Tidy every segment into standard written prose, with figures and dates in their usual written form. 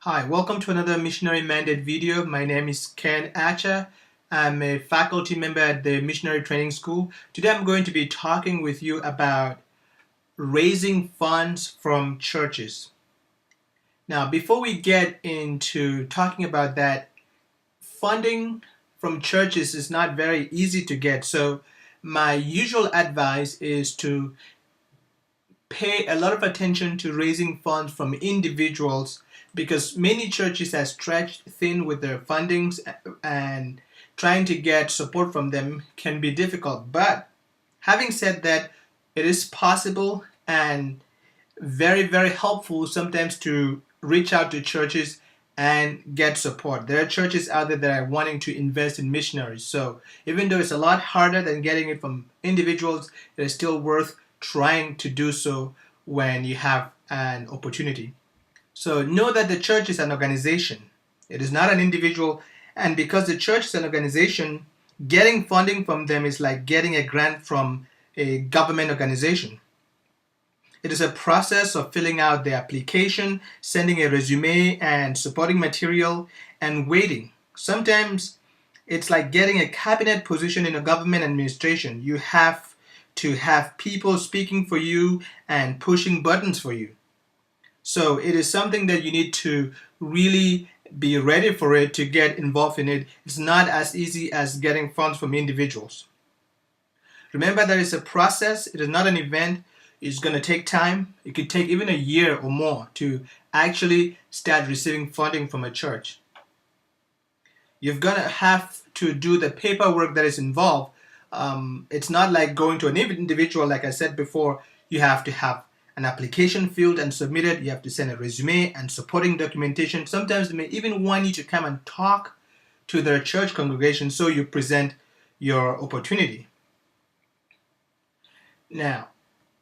Hi, welcome to another Missionary Mandate video. My name is Ken Acha. I'm a faculty member at the Missionary Training School. Today I'm going to be talking with you about raising funds from churches. Now, before we get into talking about that, funding from churches is not very easy to get. So my usual advice is to pay a lot of attention to raising funds from individuals because many churches are stretched thin with their fundings and trying to get support from them can be difficult. But having said that, it is possible and very, very helpful sometimes to reach out to churches and get support. There are churches out there that are wanting to invest in missionaries. So even though it's a lot harder than getting it from individuals, it is still worth trying to do so when you have an opportunity. So know that the church is an organization. It is not an individual. And because the church is an organization, getting funding from them is like getting a grant from a government organization. It is a process of filling out the application, sending a resume and supporting material, and waiting. Sometimes it's like getting a cabinet position in a government administration. You have to have people speaking for you and pushing buttons for you. So it is something that you need to really be ready for it to get involved in it. It's not as easy as getting funds from individuals. Remember that it's a process, it is not an event. It's going to take time. It could take even a year or more to actually start receiving funding from a church. You're going to have to do the paperwork that is involved. It's not like going to an individual, like I said before. You have to have an application filled and submitted. You have to send a resume and supporting documentation. Sometimes they may even want you to come and talk to their church congregation so you present your opportunity. Now,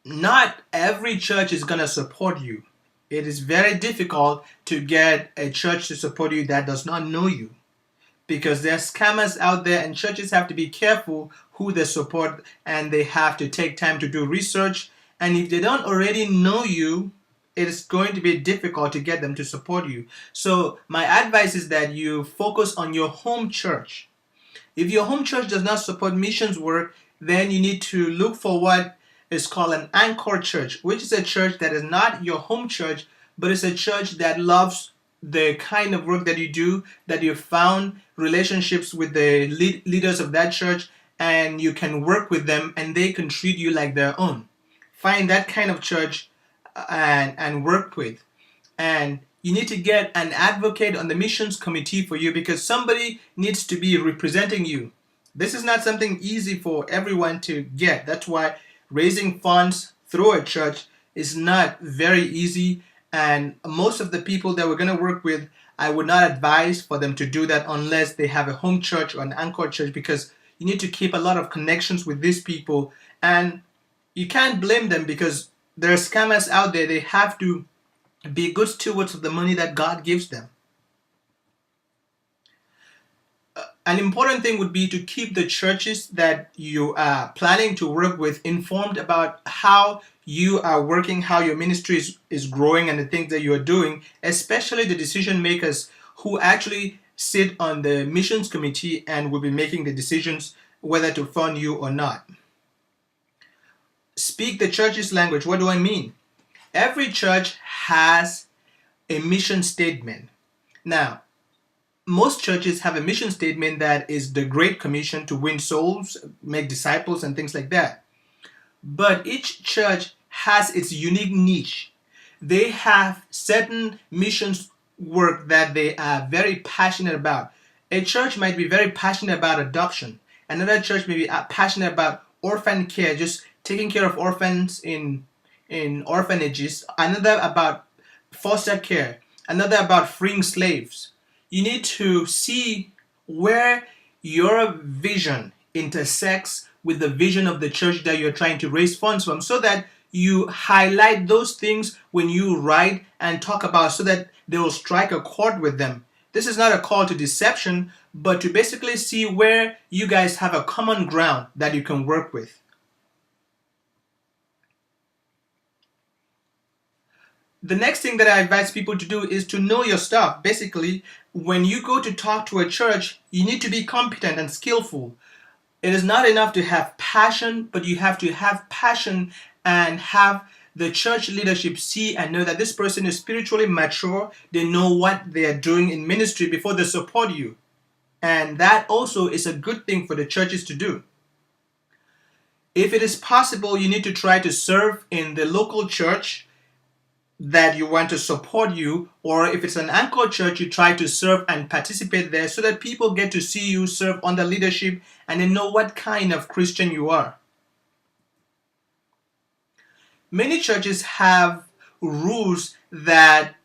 not every church is going to support you. It is very difficult to get a church to support you that does not know you because there are scammers out there, and churches have to be careful who they support, and they have to take time to do research. And if they don't already know you, it is going to be difficult to get them to support you. So my advice is that you focus on your home church. If your home church does not support missions work, then you need to look for what is called an anchor church, which is a church that is not your home church, but it's a church that loves the kind of work that you do, that you found relationships with the leaders of that church, and you can work with them and they can treat you like their own. Find that kind of church and work with. And you need to get an advocate on the missions committee for you because somebody needs to be representing you. This is not something easy for everyone to get. That's why raising funds through a church is not very easy, and most of the people that we're going to work with, I would not advise for them to do that unless they have a home church or an anchor church, because you need to keep a lot of connections with these people, and you can't blame them because there are scammers out there. They have to be good stewards of the money that God gives them. An important thing would be to keep the churches that you are planning to work with informed about how you are working, how your ministry is growing, and the things that you are doing, especially the decision makers who actually sit on the missions committee and will be making the decisions whether to fund you or not. Speak the church's language. What do I mean? Every church has a mission statement. Now, most churches have a mission statement that is the Great Commission to win souls, make disciples, and things like that. But each church has its unique niche. They have certain missions work that they are very passionate about. A church might be very passionate about adoption. Another church may be passionate about orphan care, just taking care of orphans in orphanages. Another about foster care. Another about freeing slaves. You need to see where your vision intersects with the vision of the church that you're trying to raise funds from, so that you highlight those things when you write and talk about, so that they will strike a chord with them. This is not a call to deception, but to basically see where you guys have a common ground that you can work with. The next thing that I advise people to do is to know your stuff. Basically, when you go to talk to a church, you need to be competent and skillful. It is not enough to have passion, but you have to have passion and have the church leadership see and know that this person is spiritually mature. They know what they are doing in ministry before they support you. And that also is a good thing for the churches to do. If it is possible, you need to try to serve in the local church that you want to support you, or if it's an anchor church, you try to serve and participate there so that people get to see you serve under leadership and they know what kind of Christian you are. Many churches have rules that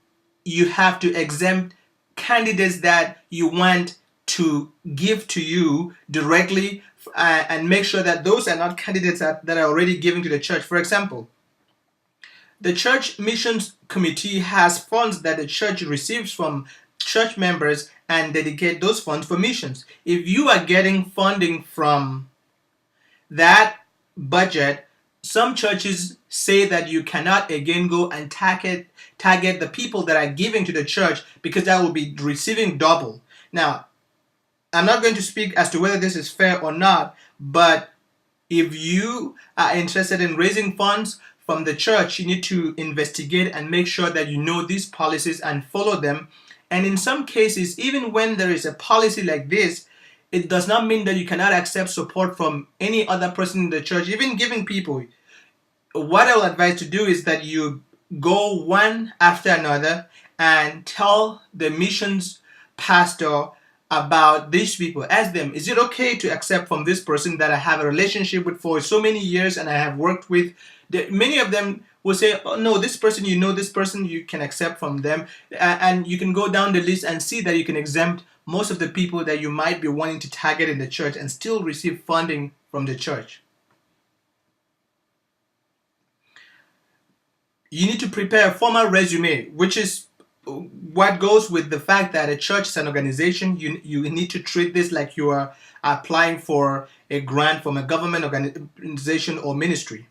you have to exempt candidates that you want to give to you directly, and make sure that those are not candidates that are already giving to the church. For example, the church missions committee has funds that the church receives from church members and dedicate those funds for missions. If you are getting funding from that budget, some churches say that you cannot again go and target the people that are giving to the church, because that will be receiving double. Now, I'm not going to speak as to whether this is fair or not, but if you are interested in raising funds from the church, you need to investigate and make sure that you know these policies and follow them. And in some cases, even when there is a policy like this, it does not mean that you cannot accept support from any other person in the church, even giving people. What I will advise to do is that you go one after another and tell the missions pastor about these people. Ask them, is it okay to accept from this person that I have a relationship with for so many years and I have worked with? Many of them will say, oh no, this person, you know this person, you can accept from them. And you can go down the list and see that you can exempt most of the people that you might be wanting to target in the church and still receive funding from the church. You need to prepare a formal resume, which is what goes with the fact that a church is an organization. You need to treat this like you are applying for a grant from a government organization or ministry.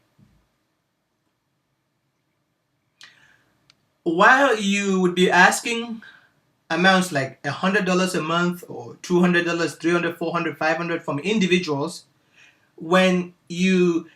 While you would be asking amounts like $100 a month or $200, $300, $400, $500 from individuals, when you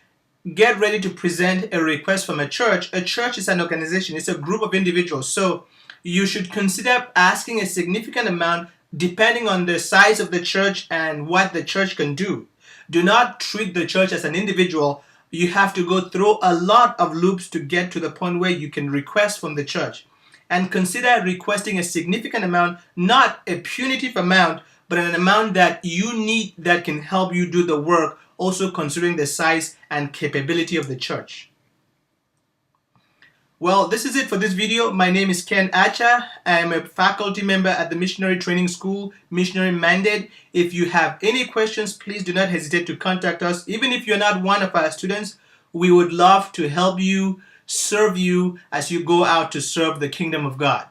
get ready to present a request from a church is an organization, it's a group of individuals. So you should consider asking a significant amount depending on the size of the church and what the church can do. Do not treat the church as an individual. You have to go through a lot of loops to get to the point where you can request from the church. And consider requesting a significant amount, not a punitive amount, but an amount that you need that can help you do the work, also considering the size and capability of the church. Well, this is it for this video. My name is Ken Acha. I am a faculty member at the Missionary Training School, Missionary Mandate. If you have any questions, please do not hesitate to contact us. Even if you're not one of our students, we would love to help you, serve you as you go out to serve the kingdom of God.